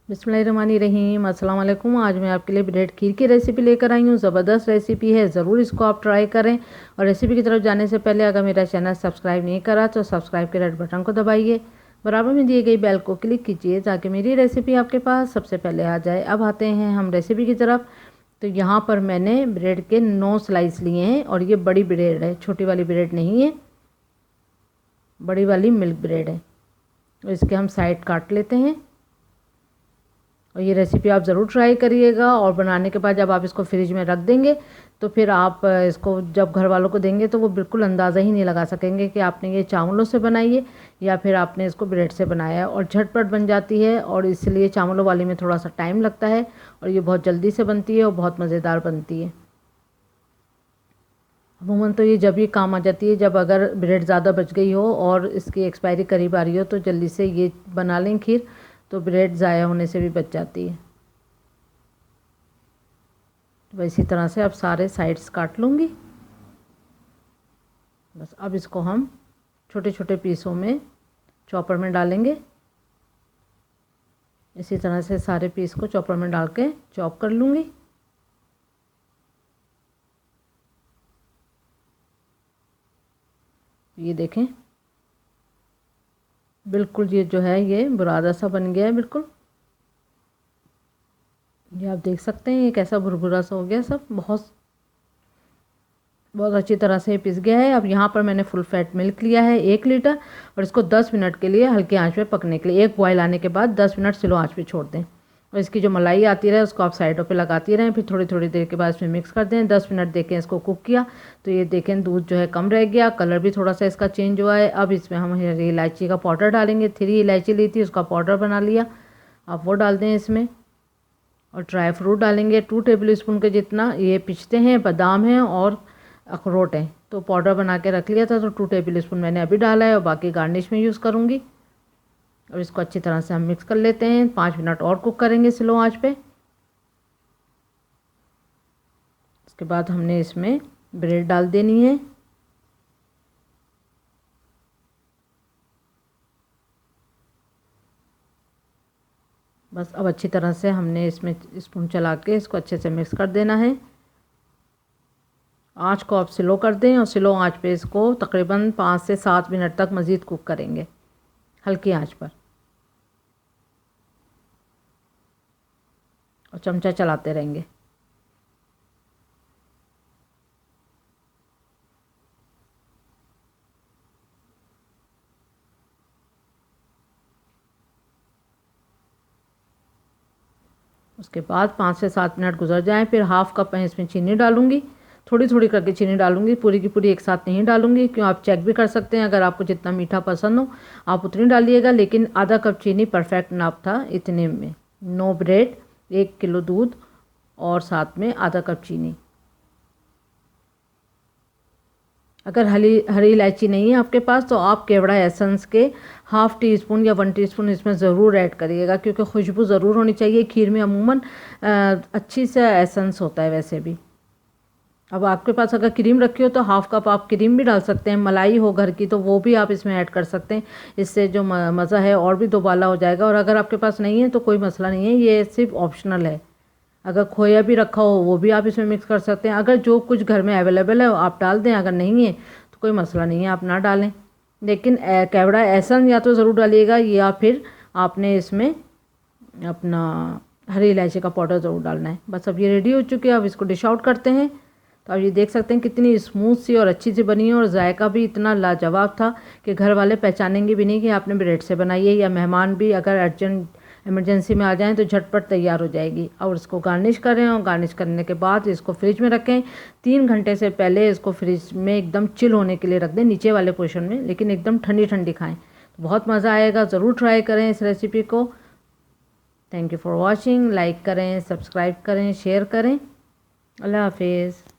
बिस्मिल्लाहिर्रहमानिर्रहीम। अस्सलाम वालेकुम। आज मैं आपके लिए ब्रेड खीर की रेसिपी लेकर आई हूँ। ज़बरदस्त रेसिपी है, ज़रूर इसको आप ट्राई करें। और रेसिपी की तरफ जाने से पहले अगर मेरा चैनल सब्सक्राइब नहीं करा तो सब्सक्राइब के रेड बटन को दबाइए, बराबर में दिए गई बेल को क्लिक कीजिए ताकि मेरी रेसिपी आपके पास सबसे पहले आ जाए। अब आते हैं हम रेसिपी की तरफ। तो यहाँ पर मैंने ब्रेड के 9 स्लाइस लिए हैं और ये बड़ी ब्रेड है, छोटी वाली ब्रेड नहीं है, बड़ी वाली मिल्क ब्रेड है। और इसके हम साइड काट लेते हैं। और ये रेसिपी आप ज़रूर ट्राई करिएगा। और बनाने के बाद जब आप इसको फ्रिज में रख देंगे तो फिर आप इसको जब घर वालों को देंगे तो वो बिल्कुल अंदाज़ा ही नहीं लगा सकेंगे कि आपने ये चावलों से बनाई है या फिर आपने इसको ब्रेड से बनाया है। और झटपट बन जाती है और इसलिए चावलों वाली में थोड़ा सा टाइम लगता है और ये बहुत जल्दी से बनती है और बहुत मज़ेदार बनती है। अमूमन तो ये जब ही काम आ जाती है जब अगर ब्रेड ज़्यादा बच गई हो और इसकी एक्सपायरी करीब आ रही हो तो जल्दी से ये बना लें खीर, तो ब्रेड ज़ाया होने से भी बच जाती है। तो इसी तरह से अब सारे साइड्स काट लूँगी। बस अब इसको हम छोटे छोटे पीसों में चॉपर में डालेंगे। इसी तरह से सारे पीस को चॉपर में डाल के चॉप कर लूँगी। ये देखें, बिल्कुल ये जो है ये बुरादा सा बन गया है बिल्कुल। ये आप देख सकते हैं ये कैसा भुरभुरा सा हो गया, सब बहुत अच्छी तरह से पिस गया है। अब यहाँ पर मैंने फुल फैट मिल्क लिया है 1 लीटर और इसको 10 मिनट के लिए हल्के आंच पे पकने के लिए, एक बॉयल आने के बाद 10 मिनट स्लो आंच पे छोड़ दें। और इसकी जो मलाई आती रहे उसको आप साइडों पे लगाती रहें। फिर थोड़ी थोड़ी देर के बाद इसमें मिक्स कर दें। 10 मिनट देखें इसको कुक किया तो ये देखें दूध जो है कम रह गया, कलर भी थोड़ा सा इसका चेंज हुआ है। अब इसमें हम हरी इलायची का पाउडर डालेंगे। 3 इलायची ली थी, उसका पाउडर बना लिया, आप वो डाल दें इसमें। और ड्राई फ्रूट डालेंगे 2 टेबल स्पून के जितना। ये पिस्ते हैं, बादाम हैं और अखरोट हैं। तो पाउडर बना के रख लिया था तो 2 टेबल स्पून मैंने अभी डाला है और बाकी गार्निश में यूज़ करूँगी। और इसको अच्छी तरह से हम मिक्स कर लेते हैं। 5 मिनट और कुक करेंगे स्लो आंच पे। उसके बाद हमने इसमें ब्रेड डाल देनी है। बस अब अच्छी तरह से हमने इसमें स्पून चला के इसको अच्छे से मिक्स कर देना है। आंच को आप स्लो कर दें और स्लो आंच पे इसको तकरीबन 5 से 7 मिनट तक मज़ीद कुक करेंगे हल्की आंच पर। और चमचा चलाते रहेंगे। उसके बाद 5 से 7 मिनट गुजर जाएं, फिर हाफ़ कप मैं इसमें चीनी डालूंगी। थोड़ी थोड़ी करके चीनी डालूंगी, पूरी की पूरी एक साथ नहीं डालूंगी। क्यों, आप चेक भी कर सकते हैं, अगर आपको जितना मीठा पसंद हो आप उतनी डालिएगा। लेकिन आधा कप चीनी परफेक्ट नाप था इतने में। 9 ब्रेड, 1 किलो दूध और साथ में आधा कप चीनी। अगर हरी इलायची नहीं है आपके पास तो आप केवड़ा एसेंस के हाफ़ टी स्पून या 1 टीस्पून इसमें ज़रूर ऐड करिएगा, क्योंकि खुशबू ज़रूर होनी चाहिए। खीर में अमूमन अच्छी सा एसेंस होता है वैसे भी। अब आपके पास अगर क्रीम रखी हो तो हाफ़ कप आप क्रीम भी डाल सकते हैं। मलाई हो घर की तो वो भी आप इसमें ऐड कर सकते हैं। इससे जो मज़ा है और भी दोबाला हो जाएगा। और अगर आपके पास नहीं है तो कोई मसला नहीं है, ये सिर्फ ऑप्शनल है। अगर खोया भी रखा हो वो भी आप इसमें मिक्स कर सकते हैं। अगर जो कुछ घर में अवेलेबल है आप डाल दें, अगर नहीं है तो कोई मसला नहीं है, आप ना डालें। लेकिन केवड़ा एसेंस या तो ज़रूर डालिएगा या फिर आपने इसमें अपना हरी इलायची का पाउडर ज़रूर डालना है। बस अब ये रेडी हो चुकी है। अब इसको डिश आउट करते हैं। तो आप ये देख सकते हैं कितनी स्मूथ सी और अच्छी सी बनी है और जायका भी इतना लाजवाब था कि घर वाले पहचानेंगे भी नहीं कि आपने ब्रेड से बनाई है। या मेहमान भी अगर अर्जेंट इमरजेंसी में आ जाएं तो झटपट तैयार हो जाएगी। और इसको गार्निश करें और गार्निश करने के बाद इसको फ्रिज में रखें। 3 घंटे से पहले इसको फ्रिज में एकदम चिल होने के लिए रख दें नीचे वाले पोर्शन में, लेकिन एकदम ठंडी ठंडी खाएं तो बहुत मज़ा आएगा। ज़रूर ट्राई करें इस रेसिपी को। Thank you for watching. Like करें, सब्सक्राइब करें, शेयर करें। अल्लाह हाफिज़।